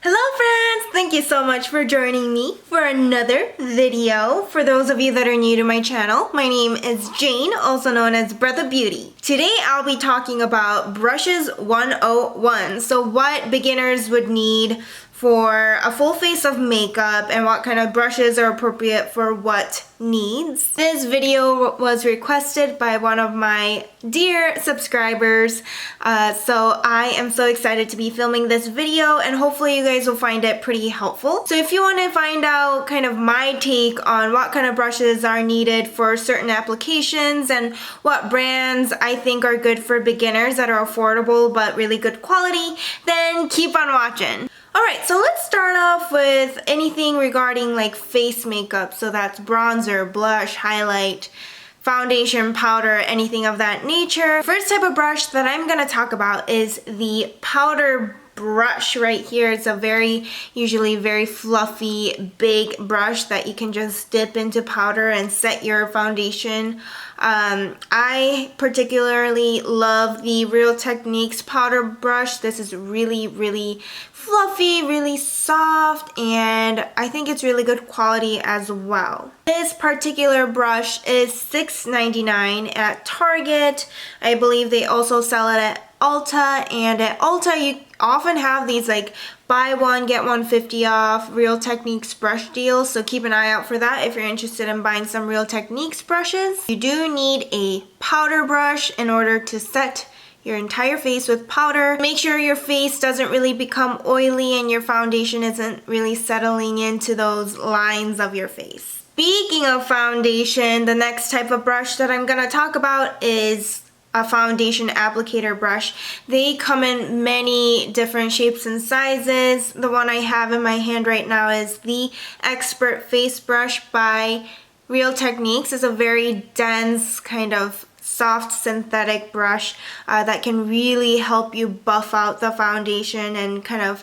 Hello friends! Thank you so much for joining me for another video. For those of you that are new to my channel, my name is Jane, also known as Breath of Beauty. Today I'll be talking about brushes 101. So what beginners would need for a full face of makeup and what kind of brushes are appropriate for what needs. This video was requested by one of my dear subscribers, so I am so excited to be filming this video and hopefully you guys will find it pretty helpful. So if you want to find out kind of my take on what kind of brushes are needed for certain applications and what brands I think are good for beginners that are affordable but really good quality, then keep on watching. Alright, so let's start off with anything regarding like face makeup. So that's bronzer, blush, highlight, foundation, powder, anything of that nature. First type of brush that I'm going to talk about is the powder brush right here. It's a usually very fluffy, big brush that you can just dip into powder and set your foundation. I particularly love the Real Techniques powder brush. This is really fluffy, really soft, and I think it's really good quality as well. This particular brush is $6.99 at Target. I believe they also sell it at Ulta, and at Ulta you often have these like buy one get one 50 off Real Techniques brush deals, so keep an eye out for that if you're interested in buying some Real Techniques brushes. You do need a powder brush in order to set your entire face with powder. Make sure your face doesn't really become oily and your foundation isn't really settling into those lines of your face. Speaking of foundation, the next type of brush that I'm gonna talk about is a foundation applicator brush. They come in many different shapes and sizes. The one I have in my hand right now is the Expert Face Brush by Real Techniques. It's a very dense kind of soft synthetic brush that can really help you buff out the foundation and kind of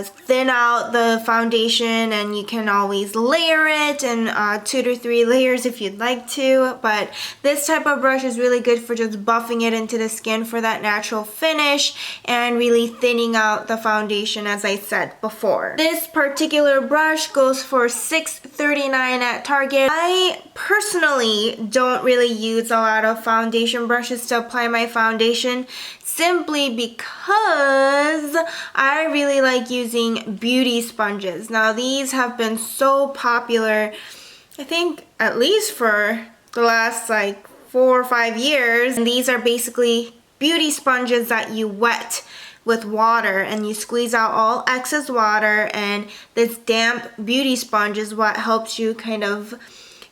thin out the foundation, and you can always layer it in 2 to 3 layers if you'd like to, but this type of brush is really good for just buffing it into the skin for that natural finish and really thinning out the foundation, as I said before. This particular brush goes for $6.39 at Target. I personally don't really use a lot of foundation brushes to apply my foundation simply because I really like using beauty sponges. Now these have been so popular, I think at least for the last like 4 or 5 years. And these are basically beauty sponges that you wet with water and you squeeze out all excess water, and this damp beauty sponge is what helps you kind of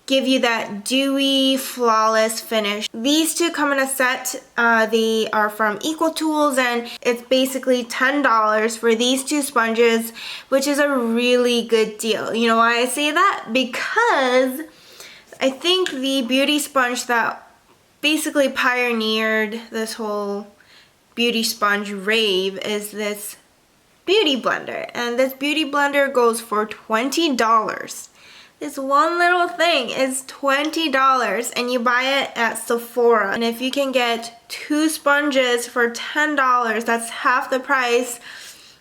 give you that dewy, flawless finish. These two come in a set. They are from Ecotools, and it's basically $10 for these 2 sponges, which is a really good deal. You know why I say that? Because I think the beauty sponge that basically pioneered this whole beauty sponge rave is this beauty blender, and this beauty blender goes for $20. This one little thing is $20 and you buy it at Sephora. And if you can get 2 sponges for $10, that's half the price.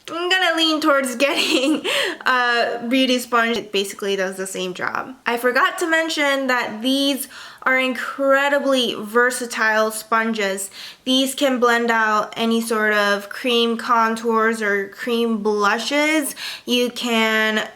I'm gonna lean towards getting a beauty sponge. It basically does the same job. I forgot to mention that these are incredibly versatile sponges. These can blend out any sort of cream contours or cream blushes. You can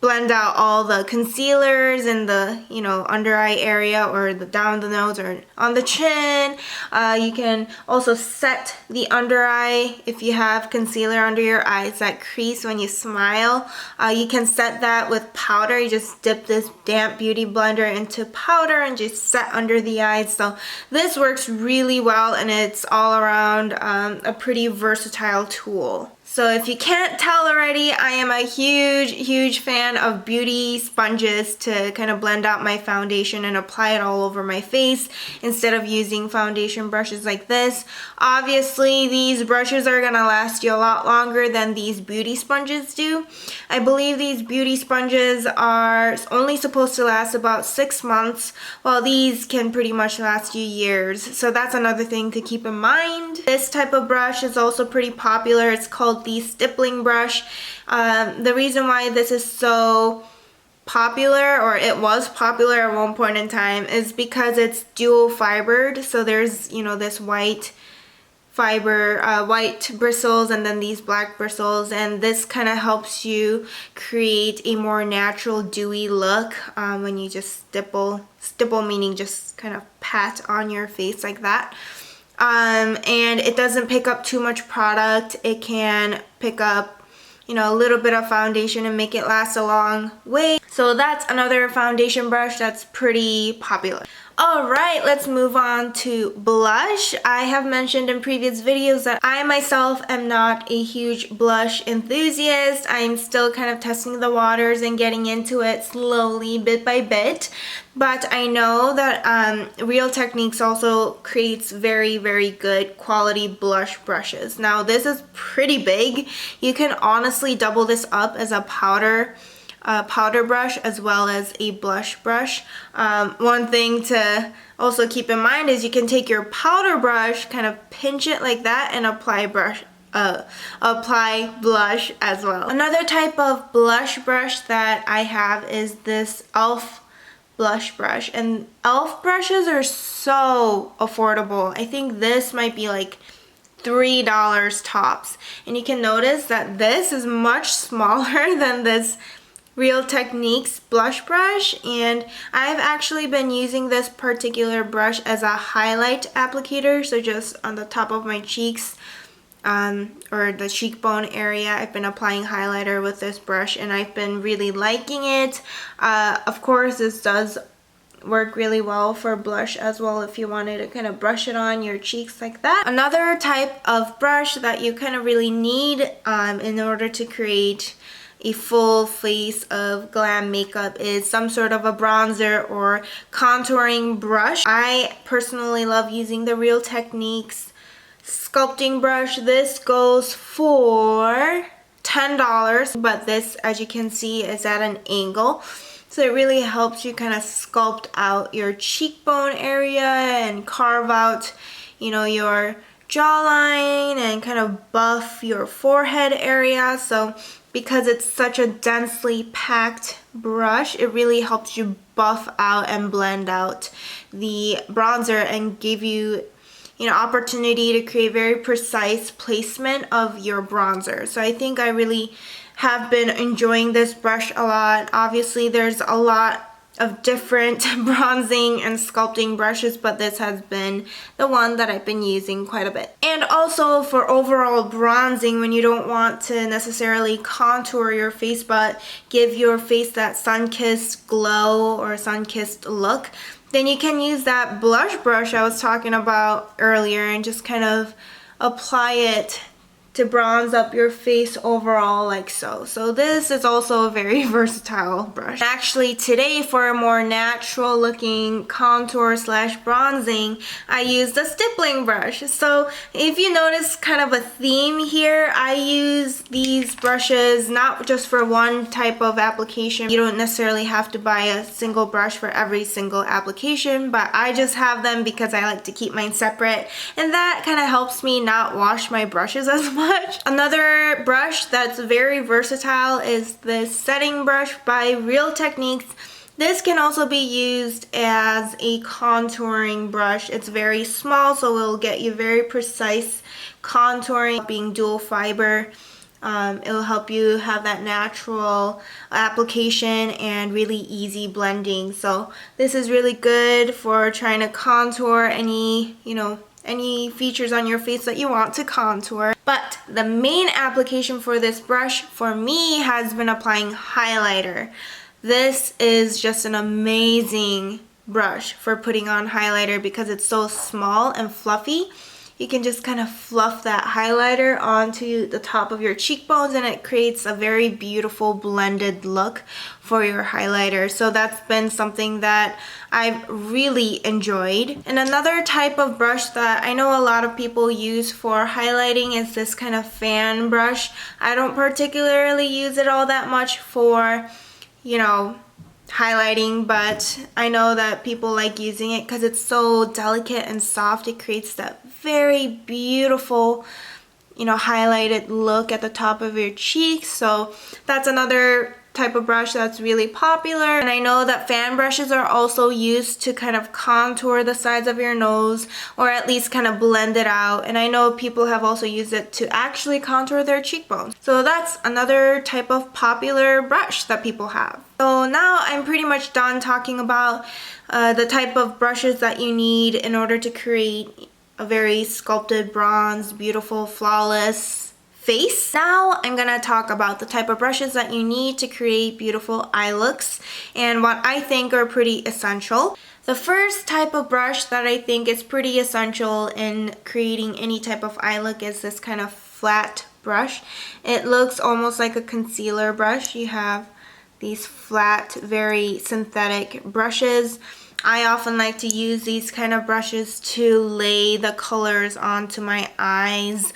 blend out all the concealers in the, you know, under eye area or the down the nose or on the chin. You can also set the under eye if you have concealer under your eyes, that crease when you smile. You can set that with powder. You just dip this damp beauty blender into powder and just set under the eyes. So this works really well, and it's all around a pretty versatile tool. So if you can't tell already, I am a huge fan of beauty sponges to kind of blend out my foundation and apply it all over my face instead of using foundation brushes like this. Obviously, these brushes are gonna last you a lot longer than these beauty sponges do. I believe these beauty sponges are only supposed to last about 6 months, while these can pretty much last you years. So that's another thing to keep in mind. This type of brush is also pretty popular. It's called the Stippling brush. The reason why this is so popular, or it was popular at one point in time, is because it's dual fibered. So there's, you know, this white fiber, white bristles, and then these black bristles, and this kind of helps you create a more natural dewy look when you just stipple meaning just kind of pat on your face like that. And it doesn't pick up too much product. It can pick up, you know, a little bit of foundation and make it last a long way. So that's another foundation brush that's pretty popular. Alright, let's move on to blush. I have mentioned in previous videos that I myself am not a huge blush enthusiast. I'm still kind of testing the waters and getting into it slowly, bit by bit. But I know that Real Techniques also creates very, very good quality blush brushes. Now this is pretty big. You can honestly double this up as a powder brush as well as a blush brush. One thing to also keep in mind is you can take your powder brush, kind of pinch it like that, and apply blush as well. Another type of blush brush that I have is this e.l.f. blush brush, and e.l.f. brushes are so affordable. I think this might be like $3 tops, and you can notice that this is much smaller than this Real Techniques blush brush, and I've actually been using this particular brush as a highlight applicator, so just on the top of my cheeks or the cheekbone area, I've been applying highlighter with this brush, and I've been really liking it. Of course, this does work really well for blush as well if you wanted to kind of brush it on your cheeks like that. Another type of brush that you kind of really need in order to create a full face of glam makeup is some sort of a bronzer or contouring brush. I personally love using the Real Techniques sculpting brush. This goes for $10, but this, as you can see, is at an angle. So it really helps you kind of sculpt out your cheekbone area and carve out, you know, your jawline and kind of buff your forehead area. So because it's such a densely packed brush, it really helps you buff out and blend out the bronzer and give you, you know, opportunity to create very precise placement of your bronzer. So I think I really have been enjoying this brush a lot. Obviously there's a lot of different bronzing and sculpting brushes, but this has been the one that I've been using quite a bit. And also for overall bronzing, when you don't want to necessarily contour your face but give your face that sun-kissed glow or sun-kissed look, then you can use that blush brush I was talking about earlier and just kind of apply it to bronze up your face overall like so. So this is also a very versatile brush. Actually today, for a more natural looking contour slash bronzing, I used a stippling brush. So if you notice kind of a theme here, I use these brushes not just for one type of application. You don't necessarily have to buy a single brush for every single application, but I just have them because I like to keep mine separate, and that kind of helps me not wash my brushes as much. Another brush that's very versatile is this setting brush by Real Techniques. This can also be used as a contouring brush. It's very small, so it will get you very precise contouring. Being dual fiber, it will help you have that natural application and really easy blending. So this is really good for trying to contour any, you know, any features on your face that you want to contour. But the main application for this brush for me has been applying highlighter. This is just an amazing brush for putting on highlighter because it's so small and fluffy. You can just kind of fluff that highlighter onto the top of your cheekbones, and it creates a very beautiful blended look for your highlighter. So that's been something that I've really enjoyed. And another type of brush that I know a lot of people use for highlighting is this kind of fan brush. I don't particularly use it all that much for, you know, highlighting, but I know that people like using it because it's so delicate and soft. It creates that very beautiful, highlighted look at the top of your cheeks. So that's another type of brush that's really popular. And I know that fan brushes are also used to kind of contour the sides of your nose, or at least kind of blend it out. And I know people have also used it to actually contour their cheekbones. So that's another type of popular brush that people have. So now I'm pretty much done talking about the type of brushes that you need in order to create a very sculpted, bronze, beautiful, flawless face. Now I'm gonna talk about the type of brushes that you need to create beautiful eye looks and what I think are pretty essential. The first type of brush that I think is pretty essential in creating any type of eye look is this kind of flat brush. It looks almost like a concealer brush. You have these flat, very synthetic brushes. I often like to use these kind of brushes to lay the colors onto my eyes,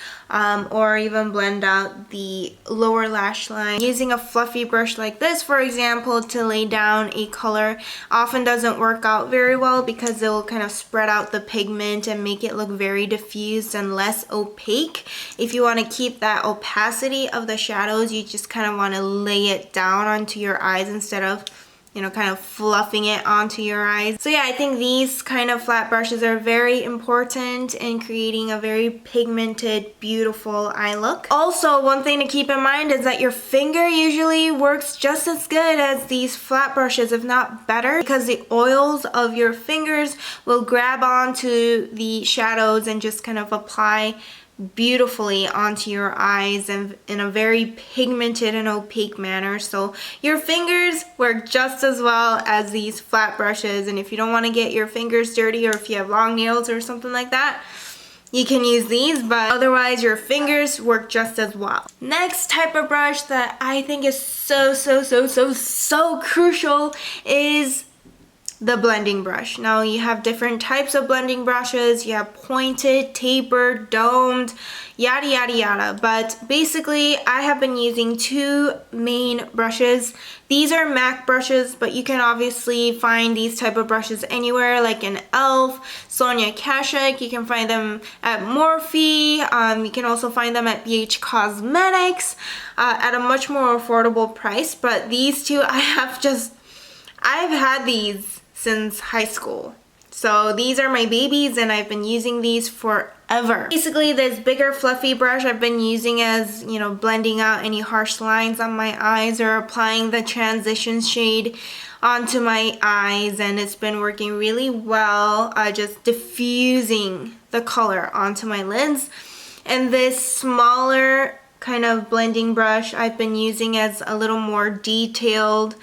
or even blend out the lower lash line. Using a fluffy brush like this, for example, to lay down a color often doesn't work out very well because it will kind of spread out the pigment and make it look very diffused and less opaque. If you want to keep that opacity of the shadows, you just kind of want to lay it down onto your eyes instead of kind of fluffing it onto your eyes. So yeah, I think these kind of flat brushes are very important in creating a very pigmented, beautiful eye look. Also, one thing to keep in mind is that your finger usually works just as good as these flat brushes, if not better, because the oils of your fingers will grab onto the shadows and just kind of apply beautifully onto your eyes and in a very pigmented and opaque manner. So your fingers work just as well as these flat brushes, and if you don't want to get your fingers dirty, or if you have long nails or something like that, you can use these, but otherwise your fingers work just as well. Next type of brush that I think is so crucial is the blending brush. Now you have different types of blending brushes. You have pointed, tapered, domed, yada yada yada. But basically I have been using two main brushes. These are MAC brushes, but you can obviously find these type of brushes anywhere, like in e.l.f., Sonia Kashuk. You can find them at Morphe. You can also find them at BH Cosmetics at a much more affordable price. But these two I've had these since high school. So these are my babies and I've been using these forever. Basically this bigger fluffy brush I've been using as, blending out any harsh lines on my eyes or applying the transition shade onto my eyes, and it's been working really well, just diffusing the color onto my lids. And this smaller kind of blending brush I've been using as a little more detailed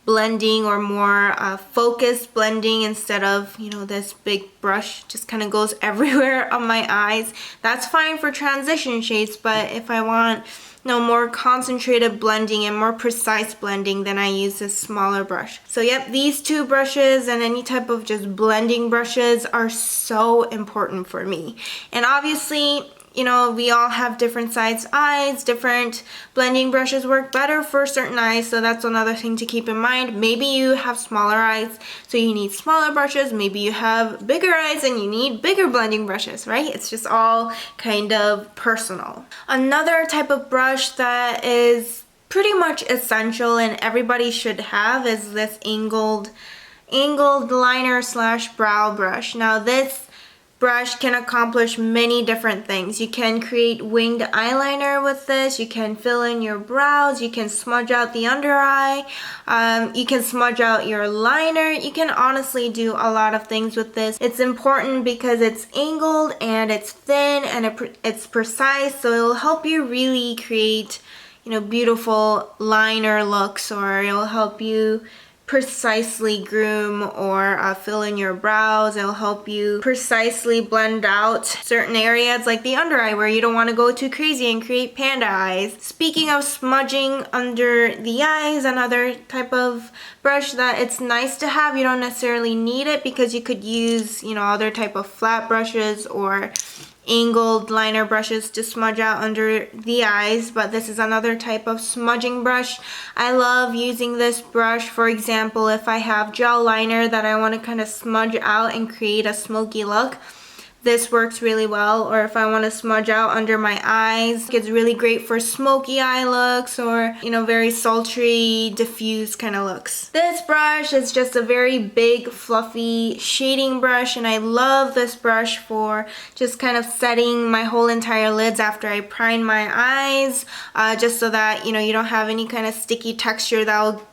blending or more focused blending instead of this big brush just kind of goes everywhere on my eyes. That's fine for transition shades, but if I want more concentrated blending and more precise blending, then I use this smaller brush. So yep, these two brushes and any type of just blending brushes are so important for me. And obviously we all have different sized eyes. Different blending brushes work better for certain eyes, so that's another thing to keep in mind. Maybe you have smaller eyes, so you need smaller brushes. Maybe you have bigger eyes and you need bigger blending brushes, right? It's just all kind of personal. Another type of brush that is pretty much essential and everybody should have is this angled liner / brow brush. Now this brush can accomplish many different things. You can create winged eyeliner with this, you can fill in your brows, you can smudge out the under eye, you can smudge out your liner. You can honestly do a lot of things with this. It's important because it's angled and it's thin and it's precise, so it'll help you really create beautiful liner looks, or it'll help you precisely groom or fill in your brows. It'll help you precisely blend out certain areas like the under eye where you don't want to go too crazy and create panda eyes. Speaking of smudging under the eyes, another type of brush that it's nice to have, you don't necessarily need it because you could use other type of flat brushes or angled liner brushes to smudge out under the eyes, but this is another type of smudging brush. I love using this brush, for example, if I have gel liner that I want to kind of smudge out and create a smoky look. this works really well, or if I want to smudge out under my eyes. It's really great for smoky eye looks, or you know, very sultry, diffused kind of looks. This brush is just a very big, fluffy shading brush, and I love this brush for just kind of setting my whole entire lids after I prime my eyes, just so that you know, you don't have any kind of sticky texture that will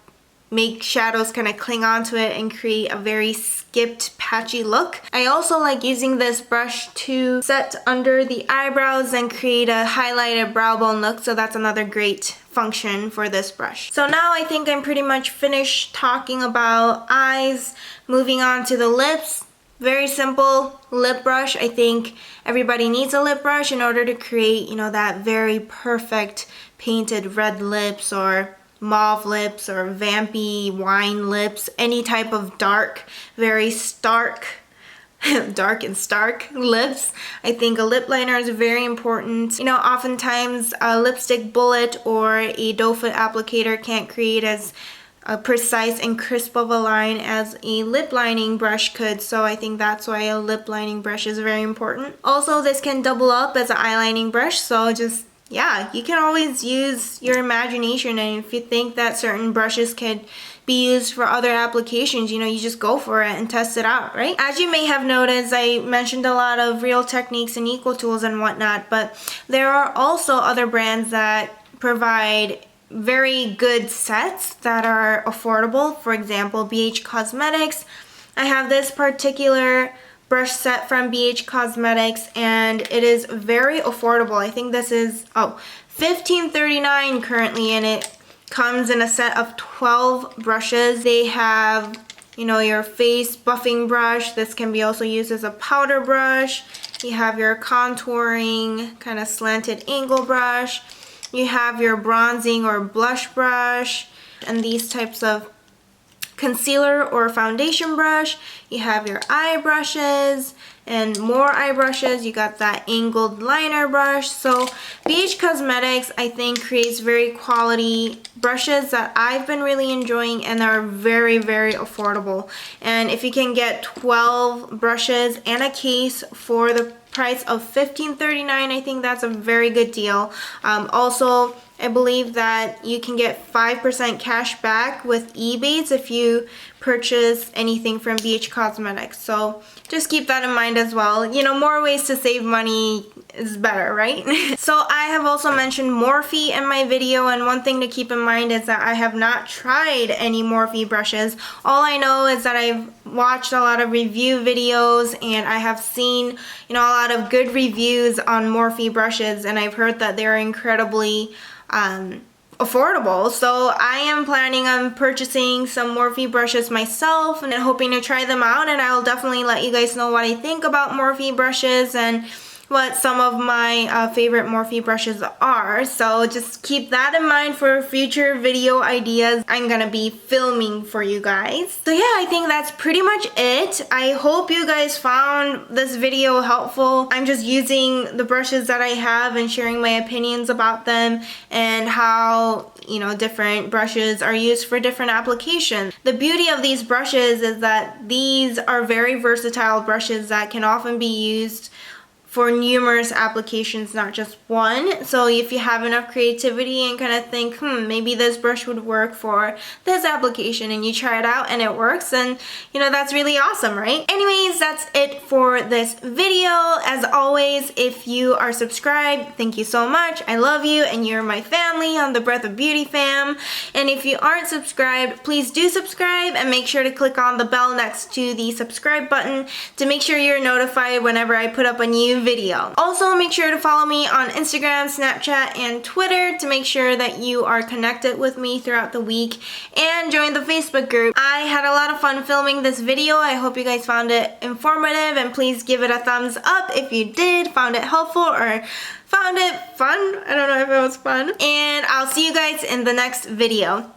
make shadows kind of cling onto it and create a very skipped, patchy look. I also like using this brush to set under the eyebrows and create a highlighted brow bone look, so that's another great function for this brush. So now I think I'm pretty much finished talking about eyes. Moving on to the lips. Very simple lip brush. I think everybody needs a lip brush in order to create, you know, that very perfect painted red lips or mauve lips or vampy wine lips, any type of dark, very stark, dark and stark lips. I think a lip liner is very important. You know, oftentimes a lipstick bullet or a doe foot applicator can't create as precise and crisp of a line as a lip lining brush could, so I think that's why a lip lining brush is very important. Also, this can double up as an eyelining brush, so just yeah, you can always use your imagination, and if you think that certain brushes could be used for other applications, you know, you just go for it and test it out, right? As you may have noticed, I mentioned a lot of Real Techniques and Ecotools and whatnot, but there are also other brands that provide very good sets that are affordable. For example, BH Cosmetics. I have this particular brush set from BH Cosmetics, and it is very affordable. I think this is $15.39 currently, and it comes in a set of 12 brushes. They have, you know, your face buffing brush. This can be also used as a powder brush. You have your contouring kind of slanted angle brush. You have your bronzing or blush brush, and these types of concealer or foundation brush. You have your eye brushes and more eye brushes. You got that angled liner brush. So BH Cosmetics, I think, creates very quality brushes that I've been really enjoying, and are very, very affordable. And if you can get 12 brushes and a case for the price of $15.39, I think that's a very good deal. Also, I believe that you can get 5% cash back with Ebates if you purchase anything from BH Cosmetics. So just keep that in mind as well. You know, more ways to save money is better, right? So I have also mentioned Morphe in my video, and one thing to keep in mind is that I have not tried any Morphe brushes. All I know is that I've watched a lot of review videos, and I have seen, you know, a lot of good reviews on Morphe brushes, and I've heard that they're incredibly affordable. So I am planning on purchasing some Morphe brushes myself and hoping to try them out, and I'll definitely let you guys know what I think about Morphe brushes and what some of my favorite Morphe brushes are. So just keep that in mind for future video ideas I'm gonna be filming for you guys. So yeah, I think that's pretty much it. I hope you guys found this video helpful. I'm just using the brushes that I have and sharing my opinions about them and how, you know, different brushes are used for different applications. The beauty of these brushes is that these are very versatile brushes that can often be used for numerous applications, not just one. So if you have enough creativity and kind of think, maybe this brush would work for this application, and you try it out and it works, and you know, that's really awesome, right? Anyways, that's it for this video. As always, if you are subscribed, thank you so much. I love you, and you're my family on the Breath of Beauty fam. And if you aren't subscribed, please do subscribe, and make sure to click on the bell next to the subscribe button to make sure you're notified whenever I put up a new video. Also, make sure to follow me on Instagram, Snapchat, and Twitter to make sure that you are connected with me throughout the week, and join the Facebook group. I had a lot of fun filming this video. I hope you guys found it informative, and please give it a thumbs up if you did, found it helpful, or found it fun. I don't know if it was fun. And I'll see you guys in the next video.